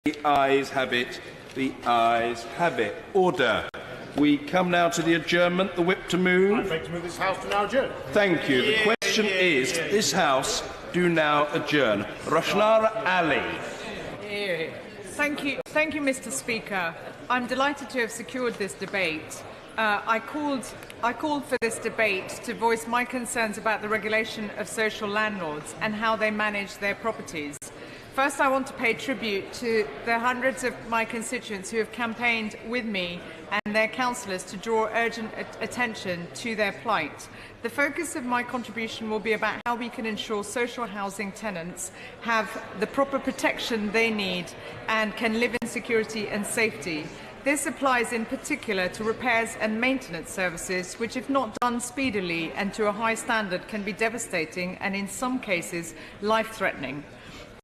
The ayes have it. The ayes have it. Order. We come now to the adjournment. The whip to move. I'd like to move this House to now adjourn. Thank you. The question is, this House do now adjourn. Rushanara Ali. Thank you, Mr. Speaker. I'm delighted to have secured this debate. I called for this debate to voice my concerns about the regulation of social landlords and how they manage their properties. First, I want to pay tribute to the hundreds of my constituents who have campaigned with me and their councillors to draw urgent attention to their plight. The focus of my contribution will be about how we can ensure social housing tenants have the proper protection they need and can live in security and safety. This applies in particular to repairs and maintenance services, which, if not done speedily and to a high standard, can be devastating and in some cases life-threatening.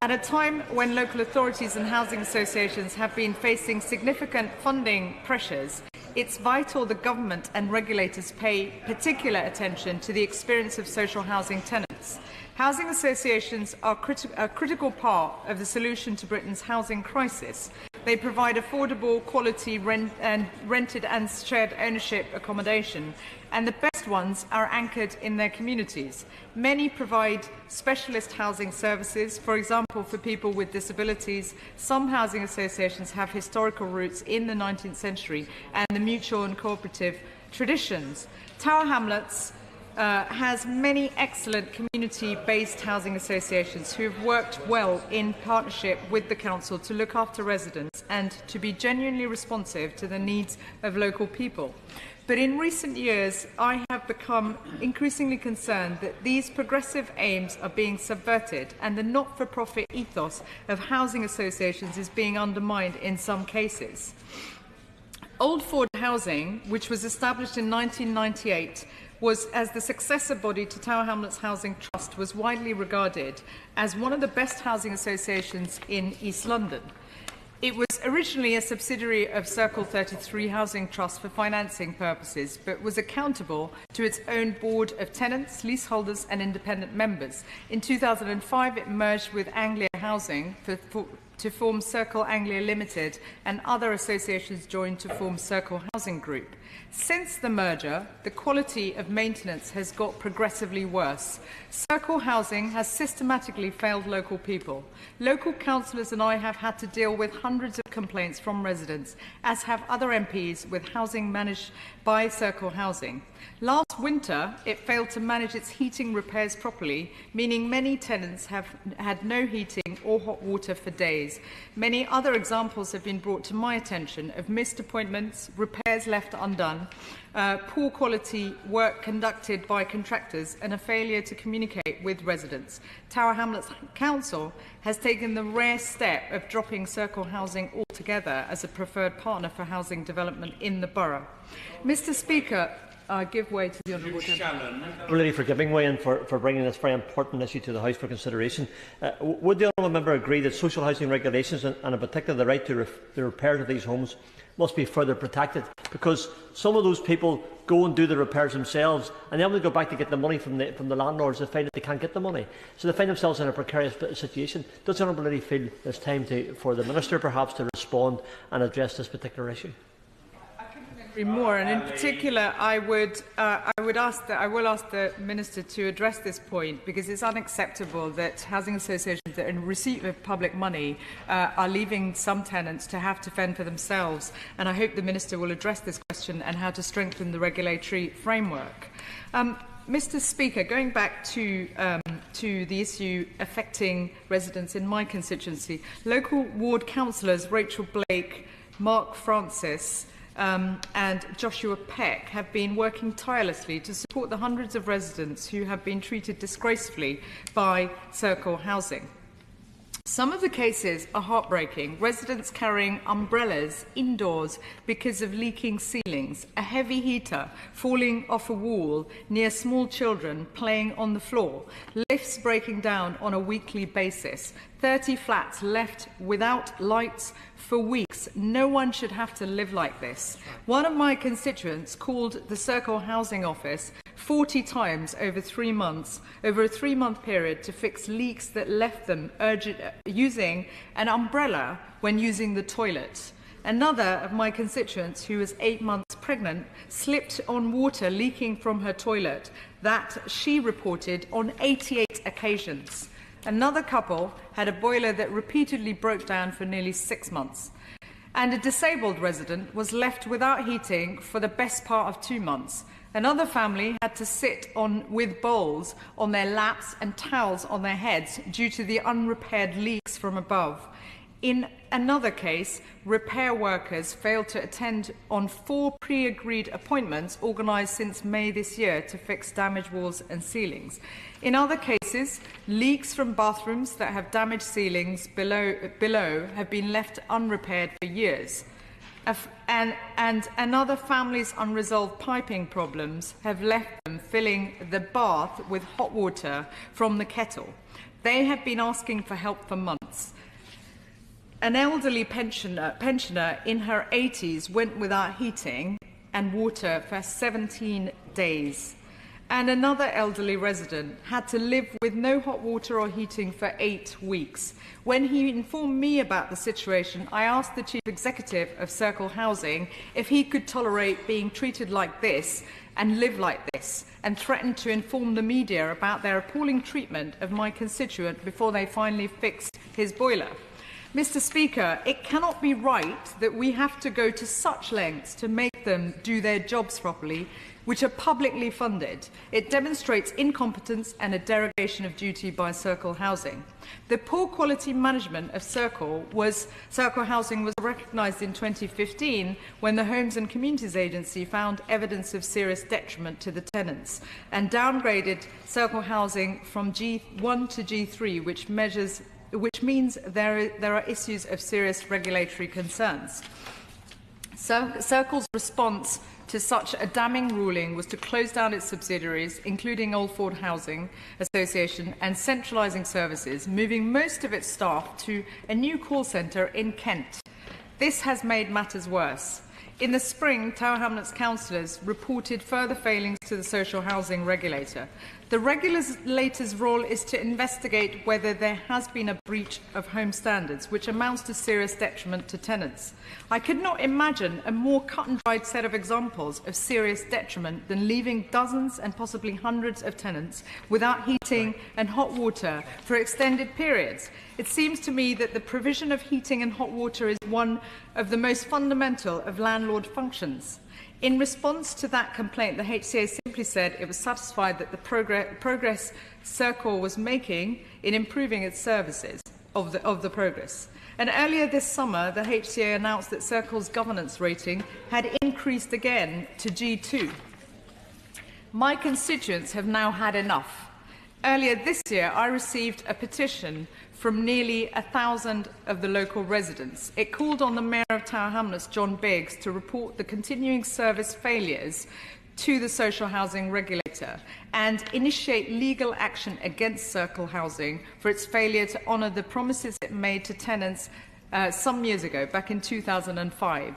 At a time when local authorities and housing associations have been facing significant funding pressures, it's vital the government and regulators pay particular attention to the experience of social housing tenants. Housing associations are a critical part of the solution to Britain's housing crisis. They provide affordable, quality rented and shared ownership accommodation, and the best ones are anchored in their communities. Many provide specialist housing services, for example, for people with disabilities. Some housing associations have historical roots in the 19th century and the mutual and cooperative traditions. Tower Hamlets has many excellent community-based housing associations who have worked well in partnership with the Council to look after residents and to be genuinely responsive to the needs of local people. But in recent years, I have become increasingly concerned that these progressive aims are being subverted and the not-for-profit ethos of housing associations is being undermined in some cases. Old Ford Housing, which was established in 1998, was as the successor body to Tower Hamlets Housing Trust, was widely regarded as one of the best housing associations in East London. It was originally a subsidiary of Circle 33 Housing Trust for financing purposes, but was accountable to its own board of tenants, leaseholders and independent members. In 2005, it merged with Anglia Housing to form Circle Anglia Limited, and other associations joined to form Circle Housing Group. Since the merger, the quality of maintenance has got progressively worse. Circle Housing has systematically failed local people. Local councillors and I have had to deal with hundreds of complaints from residents, as have other MPs with housing managed by Circle Housing. Last winter, it failed to manage its heating repairs properly, meaning many tenants have had no heating or hot water for days. Many other examples have been brought to my attention of missed appointments, repairs left undone, poor quality work conducted by contractors and a failure to communicate with residents. Tower Hamlets Council has taken the rare step of dropping Circle Housing altogether as a preferred partner for housing development in the borough. Mr. Speaker, I give way to the Honourable Gentleman. Really for giving way and for bringing this very important issue to the House for consideration. Would the Honourable Member agree that social housing regulations and in particular the right to the repair of these homes must be further protected? Because some of those people go and do the repairs themselves, and then when they go back to get the money from the landlords, they find that they can't get the money. So they find themselves in a precarious situation. Does the Honourable Lady feel it's time for the Minister perhaps to respond and address this particular issue? More, and in particular, I will ask the Minister to address this point, because it's unacceptable that housing associations that are in receipt of public money are leaving some tenants to have to fend for themselves. And I hope the Minister will address this question and how to strengthen the regulatory framework. Mr. Speaker, going back to the issue affecting residents in my constituency, local ward councillors Rachel Blake, Mark Francis and Joshua Peck have been working tirelessly to support the hundreds of residents who have been treated disgracefully by Circle Housing. Some of the cases are heartbreaking. Residents carrying umbrellas indoors because of leaking ceilings, a heavy heater falling off a wall near small children playing on the floor, lifts breaking down on a weekly basis. 30 flats left without lights for weeks. No one should have to live like this. One of my constituents called the Circle Housing Office 40 times over 3 months, over a 3-month period, to fix leaks that left them using an umbrella when using the toilet. Another of my constituents, who was 8 months pregnant, slipped on water leaking from her toilet that she reported on 88 occasions. Another couple had a boiler that repeatedly broke down for nearly 6 months. And a disabled resident was left without heating for the best part of 2 months. Another family had to sit with bowls on their laps and towels on their heads due to the unrepaired leaks from above. In another case, repair workers failed to attend on 4 pre-agreed appointments organised since May this year to fix damaged walls and ceilings. In other cases, leaks from bathrooms that have damaged ceilings below have been left unrepaired for years. And another family's unresolved piping problems have left them filling the bath with hot water from the kettle. They have been asking for help for months. An elderly pensioner in her 80s went without heating and water for 17 days. And another elderly resident had to live with no hot water or heating for 8 weeks. When he informed me about the situation, I asked the Chief Executive of Circle Housing if he could tolerate being treated like this and live like this, and threatened to inform the media about their appalling treatment of my constituent before they finally fixed his boiler. Mr. Speaker, it cannot be right that we have to go to such lengths to make them do their jobs properly, which are publicly funded. It demonstrates incompetence and a derogation of duty by Circle Housing. The poor quality management of Circle Housing was recognised in 2015 when the Homes and Communities Agency found evidence of serious detriment to the tenants and downgraded Circle Housing from G1 to G3, which means there are issues of serious regulatory concerns. Circle's response to such a damning ruling was to close down its subsidiaries, including Old Ford Housing Association, and centralising services, moving most of its staff to a new call centre in Kent. This has made matters worse. In the spring, Tower Hamlets councillors reported further failings to the social housing regulator. The regulator's role is to investigate whether there has been a breach of home standards, which amounts to serious detriment to tenants. I could not imagine a more cut-and-dried set of examples of serious detriment than leaving dozens and possibly hundreds of tenants without heating and hot water for extended periods. It seems to me that the provision of heating and hot water is one of the most fundamental of landlord functions. In response to that complaint, the HCA simply said it was satisfied that the progress Circle was making in improving its services of the progress. And earlier this summer, the HCA announced that Circle's governance rating had increased again to G2. My constituents have now had enough. Earlier this year, I received a petition from nearly 1,000 of the local residents. It called on the Mayor of Tower Hamlets, John Biggs, to report the continuing service failures to the social housing regulator and initiate legal action against Circle Housing for its failure to honour the promises it made to tenants some years ago, back in 2005.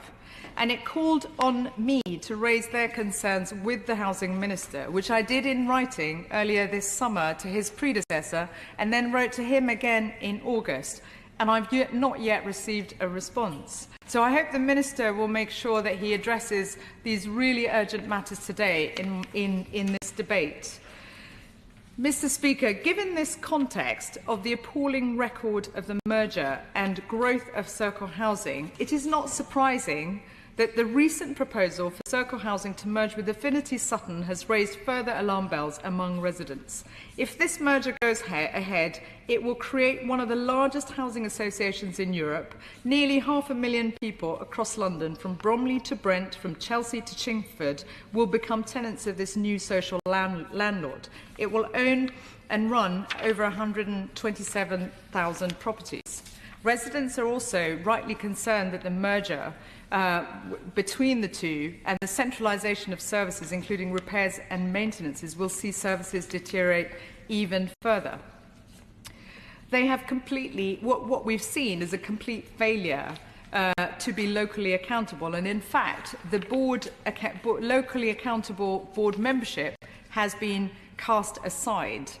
And it called on me to raise their concerns with the Housing Minister, which I did in writing earlier this summer to his predecessor, and then wrote to him again in August. And I've not yet received a response. So I hope the Minister will make sure that he addresses these really urgent matters today in this debate. Mr. Speaker, given this context of the appalling record of the merger and growth of Circle Housing, it is not surprising that the recent proposal for Circle Housing to merge with Affinity Sutton has raised further alarm bells among residents. If this merger goes ahead, it will create one of the largest housing associations in Europe. Nearly 500,000 people across London, from Bromley to Brent, from Chelsea to Chingford, will become tenants of this new social landlord. It will own and run over 127,000 properties. Residents are also rightly concerned that the merger between the two and the centralisation of services, including repairs and maintenances, will see services deteriorate even further. They have completely, what we've seen is a complete failure to be locally accountable. And in fact, the locally accountable board membership has been cast aside.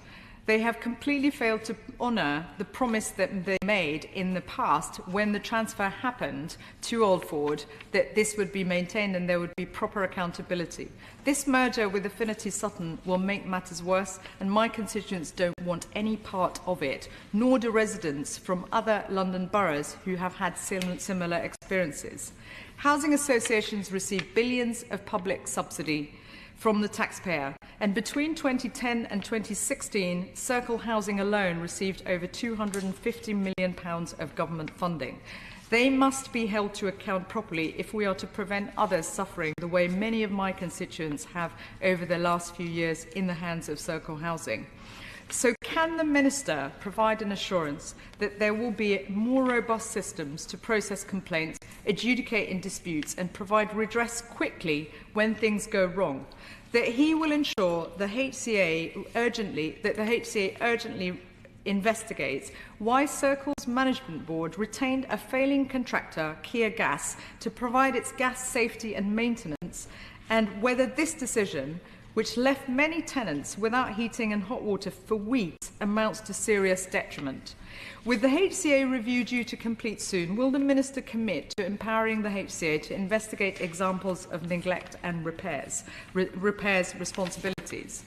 They have completely failed to honour the promise that they made in the past when the transfer happened to Old Ford, that this would be maintained and there would be proper accountability. This merger with Affinity Sutton will make matters worse, and my constituents don't want any part of it, nor do residents from other London boroughs who have had similar experiences. Housing associations receive billions of public subsidy from the taxpayer, and between 2010 and 2016, Circle Housing alone received over £250 million of government funding. They must be held to account properly if we are to prevent others suffering the way many of my constituents have over the last few years in the hands of Circle Housing. So can the Minister provide an assurance that there will be more robust systems to process complaints, adjudicate in disputes and provide redress quickly when things go wrong? That he will ensure the HCA urgently investigates why Circle's management board retained a failing contractor, Kia Gas, to provide its gas safety and maintenance, and whether this decision, which left many tenants without heating and hot water for weeks, amounts to serious detriment. With the HCA review due to complete soon, will the Minister commit to empowering the HCA to investigate examples of neglect and repairs responsibilities?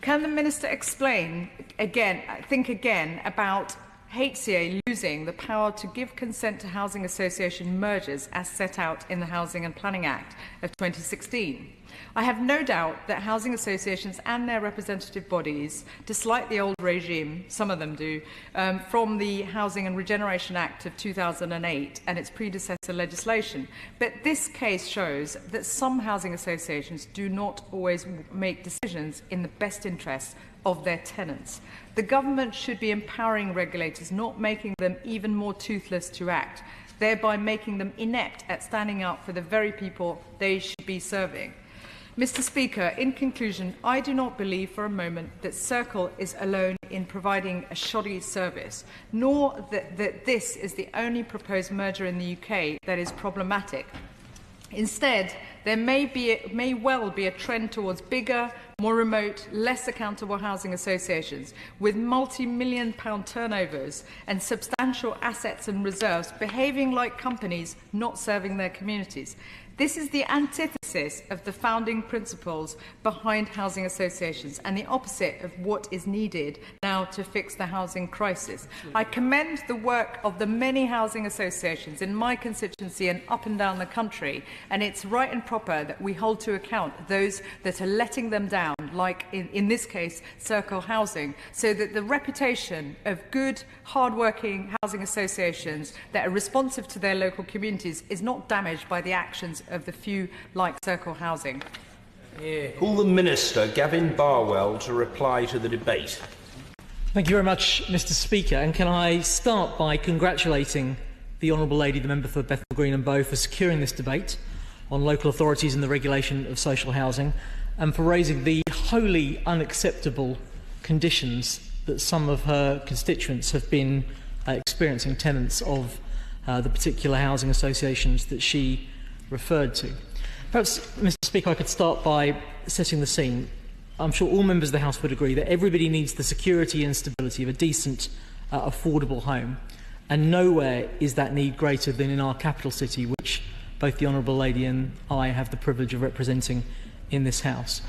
Can the Minister think again about HCA losing the power to give consent to housing association mergers as set out in the Housing and Planning Act of 2016? I have no doubt that housing associations and their representative bodies dislike the old regime, some of them do, from the Housing and Regeneration Act of 2008 and its predecessor legislation. But this case shows that some housing associations do not always make decisions in the best interests of their tenants. The government should be empowering regulators, not making them even more toothless to act, thereby making them inept at standing up for the very people they should be serving. Mr. Speaker, in conclusion, I do not believe for a moment that Circle is alone in providing a shoddy service, nor that this is the only proposed merger in the UK that is problematic. Instead, there may well be a trend towards bigger, more remote, less accountable housing associations with multi-million-pound turnovers and substantial assets and reserves behaving like companies not serving their communities. This is the antithesis of the founding principles behind housing associations and the opposite of what is needed now to fix the housing crisis. I commend the work of the many housing associations in my constituency and up and down the country, and it's right and proper that we hold to account those that are letting them down, like in this case Circle Housing, so that the reputation of good, hard-working housing associations that are responsive to their local communities is not damaged by the actions of the few like Circle Housing. Call the Minister, Gavin Barwell, to reply to the debate. Thank you very much, Mr. Speaker. And can I start by congratulating the Honourable Lady, the member for Bethnal Green and Bow, for securing this debate on local authorities and the regulation of social housing, and for raising the wholly unacceptable conditions that some of her constituents have been experiencing, tenants of the particular housing associations that she referred to. Perhaps, Mr. Speaker, I could start by setting the scene. I'm sure all members of the House would agree that everybody needs the security and stability of a decent, affordable home, and nowhere is that need greater than in our capital city, which both the Honourable Lady and I have the privilege of representing in this House.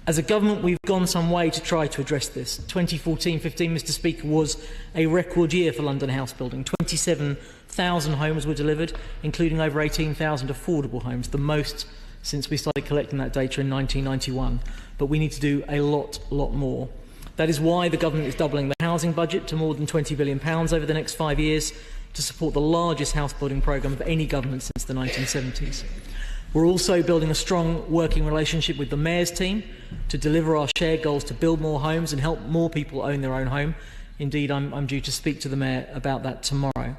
As a government, we've gone some way to try to address this. 2014-15, Mr. Speaker, was a record year for London house building. 27,000 homes were delivered, including over 18,000 affordable homes, the most since we started collecting that data in 1991. But we need to do a lot more. That is why the government is doubling the housing budget to more than £20 billion over the next 5 years to support the largest house building programme of any government since the 1970s. We're also building a strong working relationship with the Mayor's team to deliver our shared goals to build more homes and help more people own their own home. Indeed, I'm due to speak to the Mayor about that tomorrow.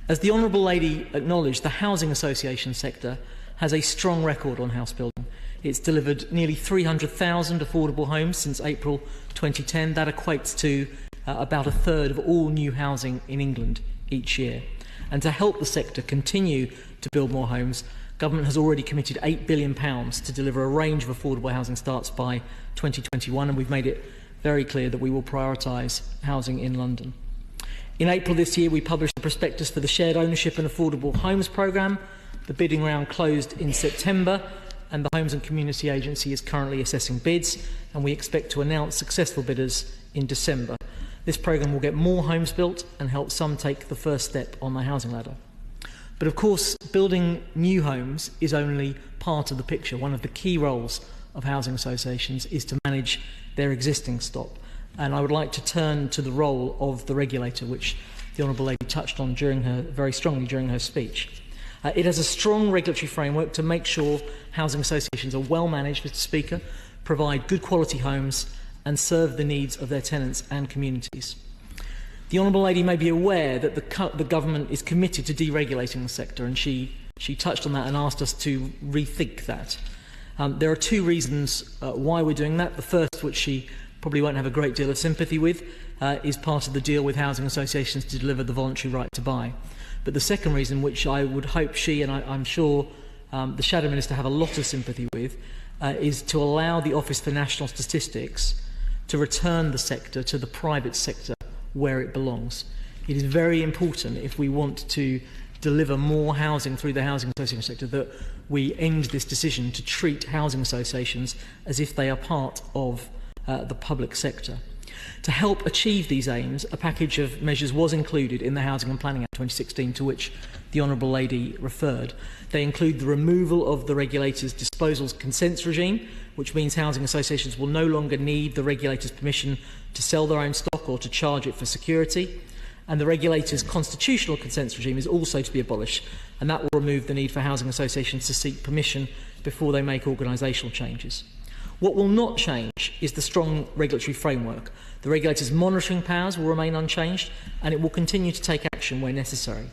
As the Honourable Lady acknowledged, the housing association sector has a strong record on house building. It's delivered nearly 300,000 affordable homes since April 2010. That equates to about a third of all new housing in England each year. And to help the sector continue to build more homes, government has already committed £8 billion to deliver a range of affordable housing starts by 2021, and we've made it very clear that we will prioritise housing in London. In April this year, we published a prospectus for the Shared Ownership and Affordable Homes programme. The bidding round closed in September, and the Homes and Community Agency is currently assessing bids, and we expect to announce successful bidders in December. This programme will get more homes built and help some take the first step on the housing ladder. But of course, building new homes is only part of the picture. One of the key roles of housing associations is to manage their existing stock. And I would like to turn to the role of the regulator, which the Honourable Lady touched on very strongly during her speech. It has a strong regulatory framework to make sure housing associations are well managed, Mr. Speaker, provide good quality homes and serve the needs of their tenants and communities. The Honourable Lady may be aware that the government is committed to deregulating the sector, and she touched on that and asked us to rethink that. There are two reasons why we're doing that. The first, which she probably won't have a great deal of sympathy with, is part of the deal with housing associations to deliver the voluntary right to buy. But the second reason, which I would hope she and I'm sure the Shadow Minister have a lot of sympathy with, is to allow the Office for National Statistics to return the sector to the private sector where it belongs. It is very important, if we want to deliver more housing through the housing association sector, that we end this decision to treat housing associations as if they are part of the public sector. To help achieve these aims, a package of measures was included in the Housing and Planning Act 2016, to which the Honourable Lady referred. They include the removal of the regulator's disposals consents regime, which means housing associations will no longer need the regulator's permission to sell their own stock or to charge it for security. And the regulator's constitutional consents regime is also to be abolished, and that will remove the need for housing associations to seek permission before they make organisational changes. What will not change is the strong regulatory framework. The regulator's monitoring powers will remain unchanged, and it will continue to take action where necessary.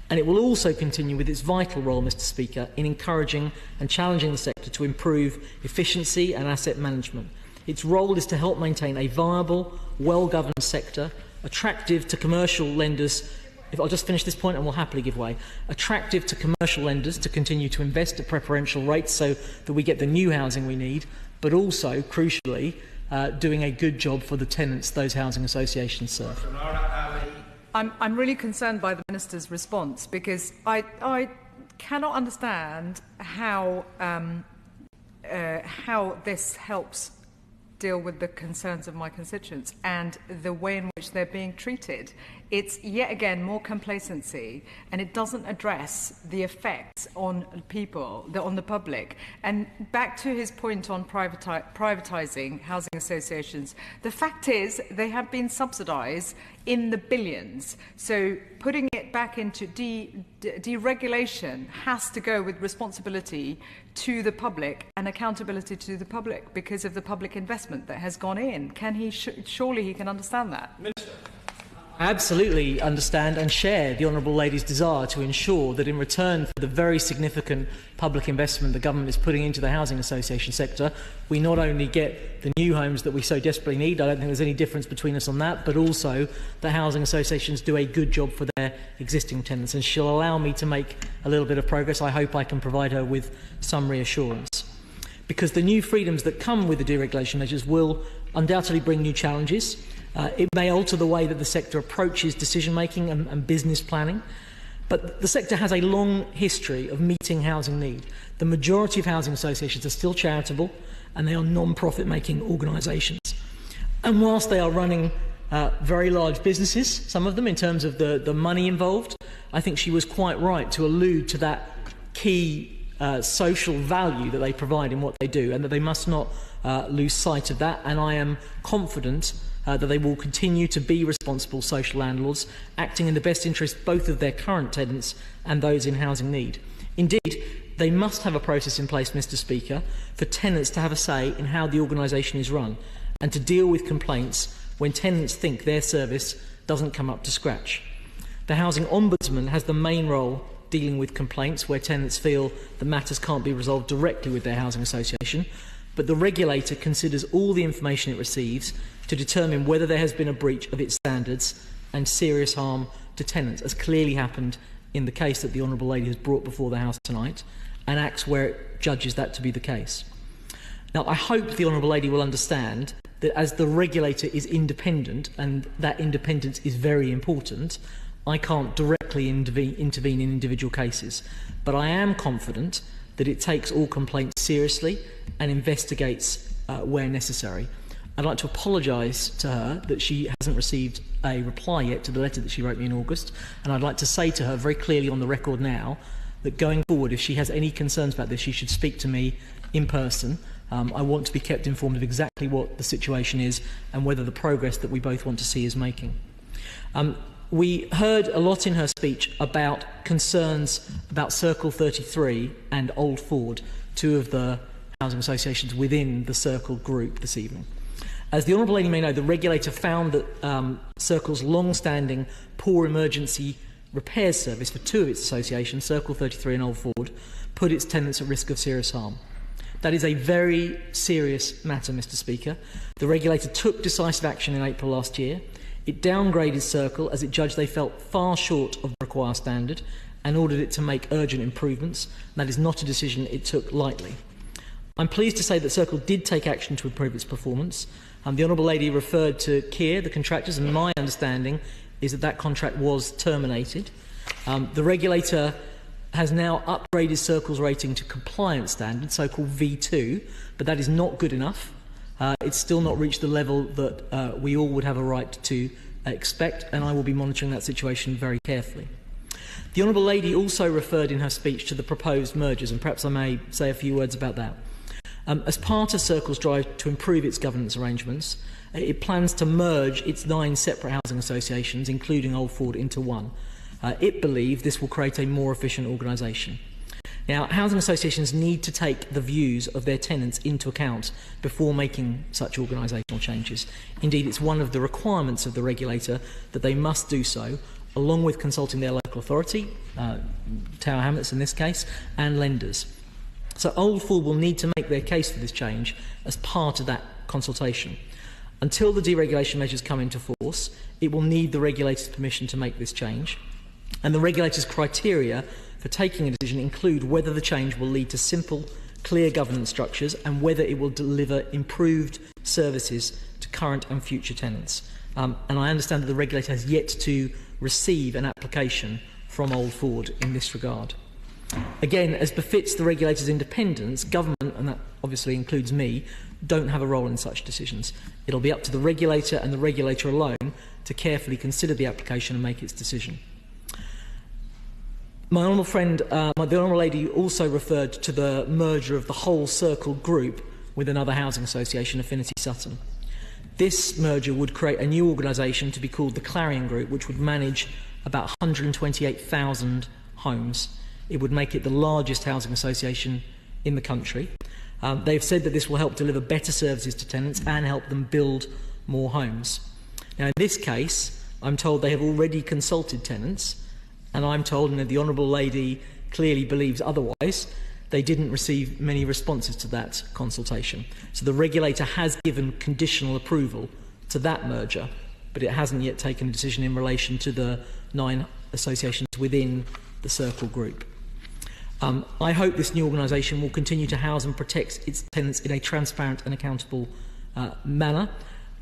And it will also continue with its vital role, Mr. Speaker, in encouraging and challenging the sector to improve efficiency and asset management. Its role is to help maintain a viable, well-governed sector, attractive to commercial lenders. If I'll just finish this point and we'll happily give way. Attractive to commercial lenders to continue to invest at preferential rates so that we get the new housing we need, but also, crucially, doing a good job for the tenants those housing associations serve. I'm really concerned by the Minister's response, because I cannot understand how this helps deal with the concerns of my constituents and the way in which they're being treated. It's yet again more complacency, and it doesn't address the effects on people, on the public. And back to his point on privatising housing associations, the fact is they have been subsidised in the billions. So putting it back into deregulation has to go with responsibility to the public and accountability to the public because of the public investment that has gone in. Can he? Surely he can understand that. Minister. I absolutely understand and share the Honourable Lady's desire to ensure that in return for the very significant public investment the government is putting into the housing association sector, we not only get the new homes that we so desperately need, I don't think there's any difference between us on that, but also the housing associations do a good job for their existing tenants. And she'll allow me to make a little bit of progress. I hope I can provide her with some reassurance. Because the new freedoms that come with the deregulation measures will undoubtedly bring new challenges. It may alter the way that the sector approaches decision-making and business planning, but the sector has a long history of meeting housing need. The majority of housing associations are still charitable, and they are non-profit making organisations. And whilst they are running very large businesses, some of them in terms of the money involved, I think she was quite right to allude to that key social value that they provide in what they do, and that they must not lose sight of that. And I am confident that they will continue to be responsible social landlords, acting in the best interest both of their current tenants and those in housing need. Indeed, they must have a process in place, Mr. Speaker, for tenants to have a say in how the organisation is run and to deal with complaints when tenants think their service doesn't come up to scratch. The Housing Ombudsman has the main role dealing with complaints where tenants feel the matters can't be resolved directly with their housing association, but the regulator considers all the information it receives to determine whether there has been a breach of its standards and serious harm to tenants, as clearly happened in the case that the Honourable Lady has brought before the House tonight, and acts where it judges that to be the case. Now, I hope the Honourable Lady will understand that as the regulator is independent, and that independence is very important, I can't directly intervene in individual cases. But I am confident that it takes all complaints seriously and investigates where necessary. I'd like to apologise to her that she hasn't received a reply yet to the letter that she wrote me in August, and I'd like to say to her very clearly on the record now that going forward, if she has any concerns about this, she should speak to me in person. I want to be kept informed of exactly what the situation is and whether the progress that we both want to see is making. We heard a lot in her speech about concerns about Circle 33 and Old Ford, two of the housing associations within the Circle group this evening. As the Honourable Lady may know, the regulator found that Circle's long-standing poor emergency repairs service for two of its associations, Circle 33 and Old Ford, put its tenants at risk of serious harm. That is a very serious matter, Mr Speaker. The regulator took decisive action in April last year. It downgraded Circle as it judged they fell far short of the required standard and ordered it to make urgent improvements. That is not a decision it took lightly. I'm pleased to say that Circle did take action to improve its performance. The Honourable Lady referred to Kier, the contractors, and my understanding is that that contract was terminated. The regulator has now upgraded Circle's rating to compliance standard, so-called V2, but that is not good enough. It's still not reached the level that we all would have a right to expect, and I will be monitoring that situation very carefully. The Honourable Lady also referred in her speech to the proposed mergers, and perhaps I may say a few words about that. As part of Circle's drive to improve its governance arrangements, it plans to merge its 9 separate housing associations, including Old Ford, into one. It believes this will create a more efficient organisation. Now, housing associations need to take the views of their tenants into account before making such organisational changes. Indeed, it's one of the requirements of the regulator that they must do so, along with consulting their local authority, Tower Hamlets in this case, and lenders. So Old Ford will need to make their case for this change as part of that consultation. Until the deregulation measures come into force, it will need the regulator's permission to make this change. And the regulator's criteria for taking a decision include whether the change will lead to simple, clear governance structures and whether it will deliver improved services to current and future tenants. And I understand that the regulator has yet to receive an application from Old Ford in this regard. Again, as befits the regulator's independence, government, and that obviously includes me, don't have a role in such decisions. It'll be up to the regulator and the regulator alone to carefully consider the application and make its decision. My honourable friend, the Honourable Lady also referred to the merger of the whole Circle group with another housing association, Affinity Sutton. This merger would create a new organisation to be called the Clarion Group, which would manage about 128,000 homes. It would make it the largest housing association in the country. They've said that this will help deliver better services to tenants and help them build more homes. Now, in this case, I'm told they have already consulted tenants, and I'm told, and the Honourable Lady clearly believes otherwise, they didn't receive many responses to that consultation. So the regulator has given conditional approval to that merger, but it hasn't yet taken a decision in relation to the 9 associations within the Circle group. I hope this new organisation will continue to house and protect its tenants in a transparent and accountable manner.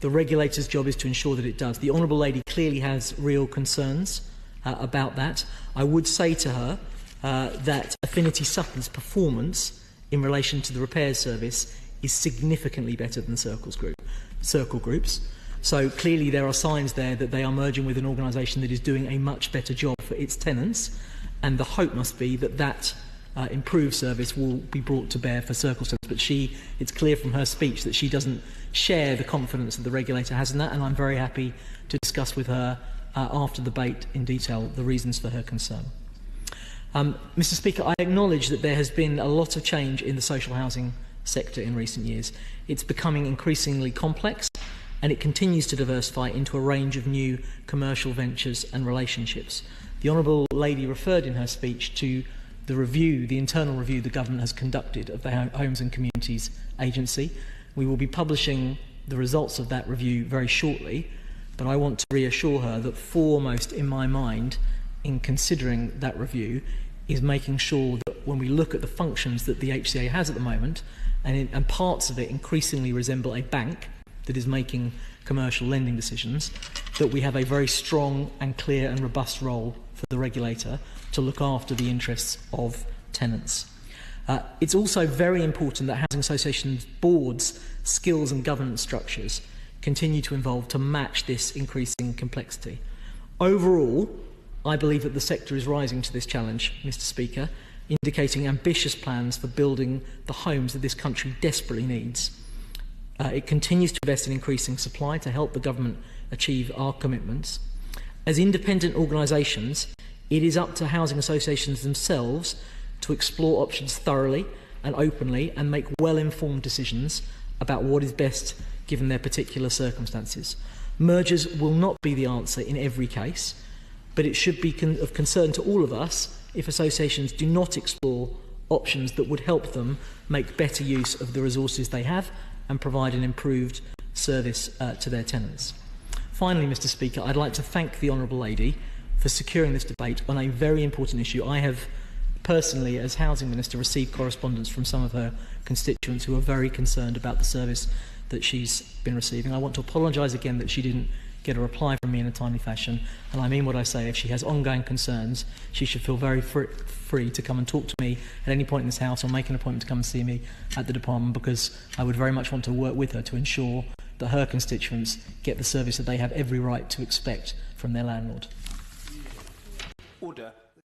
The regulator's job is to ensure that it does. The Honourable Lady clearly has real concerns about that. I would say to her that Affinity Sutton's performance in relation to the repairs service is significantly better than Circle Group's. So clearly there are signs there that they are merging with an organisation that is doing a much better job for its tenants, and the hope must be that that improved service will be brought to bear for Circle's tenants. But it's clear from her speech that she doesn't share the confidence that the regulator has in that, and I'm very happy to discuss with her after the debate in detail the reasons for her concern. Mr Speaker, I acknowledge that there has been a lot of change in the social housing sector in recent years. It's becoming increasingly complex, and it continues to diversify into a range of new commercial ventures and relationships. The Honourable Lady referred in her speech to the internal review the government has conducted of the Homes and Communities Agency. We will be publishing the results of that review very shortly, but I want to reassure her that foremost in my mind in considering that review is making sure that when we look at the functions that the HCA has at the moment, and parts of it increasingly resemble a bank that is making commercial lending decisions, that we have a very strong and clear and robust role for the regulator to look after the interests of tenants. It's also very important that housing associations boards, skills and governance structures continue to evolve to match this increasing complexity. Overall, I believe that the sector is rising to this challenge, Mr. Speaker, indicating ambitious plans for building the homes that this country desperately needs. It continues to invest in increasing supply to help the government achieve our commitments. As independent organisations, it is up to housing associations themselves to explore options thoroughly and openly and make well-informed decisions about what is best given their particular circumstances. Mergers will not be the answer in every case, but it should be of concern to all of us if associations do not explore options that would help them make better use of the resources they have and provide an improved service to their tenants. Finally, Mr. Speaker, I'd like to thank the Honourable Lady for securing this debate on a very important issue. I have personally, as Housing Minister, received correspondence from some of her constituents who are very concerned about the service that she's been receiving. I want to apologise again that she didn't get a reply from me in a timely fashion, and I mean what I say. If she has ongoing concerns, she should feel very free to come and talk to me at any point in this House or make an appointment to come and see me at the department, because I would very much want to work with her to ensure that her constituents get the service that they have every right to expect from their landlord. Order.